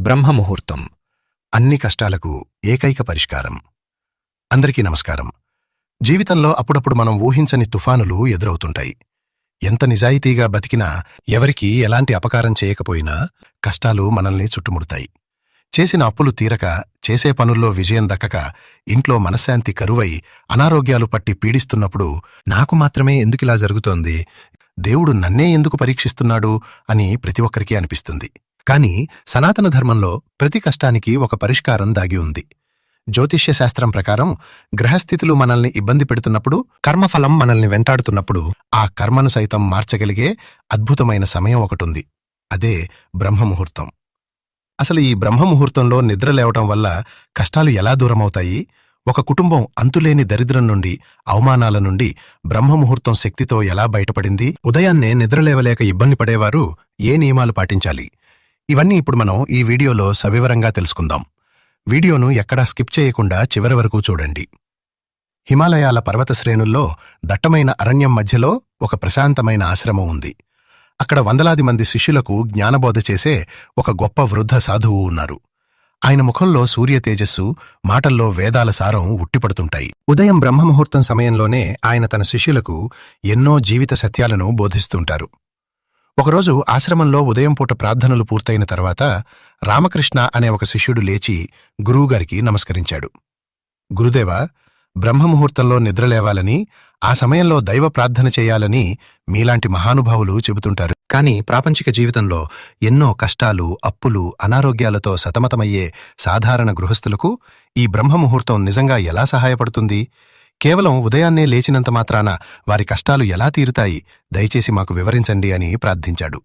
బ్రహ్మముహూర్తం అన్ని కష్టాలకు ఏకైక పరిష్కారం. అందరికీ నమస్కారం. జీవితంలో అప్పుడప్పుడు మనం ఊహించని తుఫానులు ఎదురవుతుంటాయి. ఎంత నిజాయితీగా బతికినా, ఎవరికీ ఎలాంటి అపకారం చేయకపోయినా కష్టాలు మనల్ని చుట్టుముడతాయి. చేసిన అప్పులు తీరక, చేసే పనుల్లో విజయం దక్కక, ఇంట్లో మనశ్శాంతి కరువై, అనారోగ్యాలు పట్టి పీడిస్తున్నప్పుడు నాకు మాత్రమే ఎందుకిలా జరుగుతోంది, దేవుడు నన్నే ఎందుకు పరీక్షిస్తున్నాడు అని ప్రతి ఒక్కరికీ అనిపిస్తుంది. కాని సనాతన ధర్మంలో ప్రతి కష్టానికి ఒక పరిష్కారం దాగి ఉంది. జ్యోతిష్య శాస్త్రం ప్రకారం గ్రహస్థితులు మనల్ని ఇబ్బంది పెడుతున్నప్పుడు, కర్మఫలం మనల్ని వెంటాడుతున్నప్పుడు ఆ కర్మను సైతం మార్చగలిగే అద్భుతమైన సమయం ఒకటుంది. అదే బ్రహ్మముహూర్తం. అసలు ఈ బ్రహ్మముహూర్తంలో నిద్రలేవటం వల్ల కష్టాలు ఎలా దూరమవుతాయి? ఒక కుటుంబం అంతులేని దరిద్రం నుండి, అవమానాల నుండి బ్రహ్మముహూర్తం శక్తితో ఎలా బయటపడింది? ఉదయాన్నే నిద్రలేవలేక ఇబ్బంది పడేవారు ఏ నియమాలు పాటించాలి? ఇవన్నీ ఇప్పుడు మనం ఈ వీడియోలో సవివరంగా తెలుసుకుందాం. వీడియోను ఎక్కడా స్కిప్ చేయకుండా చివరి వరకు చూడండి. హిమాలయాల పర్వత శ్రేణుల్లో దట్టమైన అరణ్యం మధ్యలో ఒక ప్రశాంతమైన ఆశ్రమం ఉంది. అక్కడ వందలాది మంది శిష్యులకు జ్ఞానబోధ చేసే ఒక గొప్ప వృద్ధ సాధువు ఉన్నారు. ఆయన ముఖంలో సూర్య తేజస్సు, మాటల్లో వేదాల సారం ఉట్టిపడుతుంటాయి. ఉదయం బ్రహ్మముహూర్తం సమయంలోనే ఆయన తన శిష్యులకు ఎన్నో జీవిత సత్యాలను బోధిస్తుంటారు. ఒకరోజు ఆశ్రమంలో ఉదయం పూట ప్రార్థనలు పూర్తయిన తర్వాత రామకృష్ణ అనే ఒక శిష్యుడు లేచి గురువుగారికి నమస్కరించాడు. గురుదేవా, బ్రహ్మముహూర్తంలో నిద్రలేవాలని, ఆ సమయంలో దైవ ప్రార్థన చేయాలని మీలాంటి మహానుభావులు చెబుతుంటారు. కాని ప్రాపంచిక జీవితంలో ఎన్నో కష్టాలు, అప్పులు, అనారోగ్యాలతో సతమతమయ్యే సాధారణ గృహస్థులకు ఈ బ్రహ్మముహూర్తం నిజంగా ఎలా సహాయపడుతుంది? కేవలం ఉదయాన్నే లేచినంత మాత్రాన వారి కష్టాలు ఎలా తీరుతాయి? దయచేసి మాకు వివరించండి అని ప్రార్థించాడు.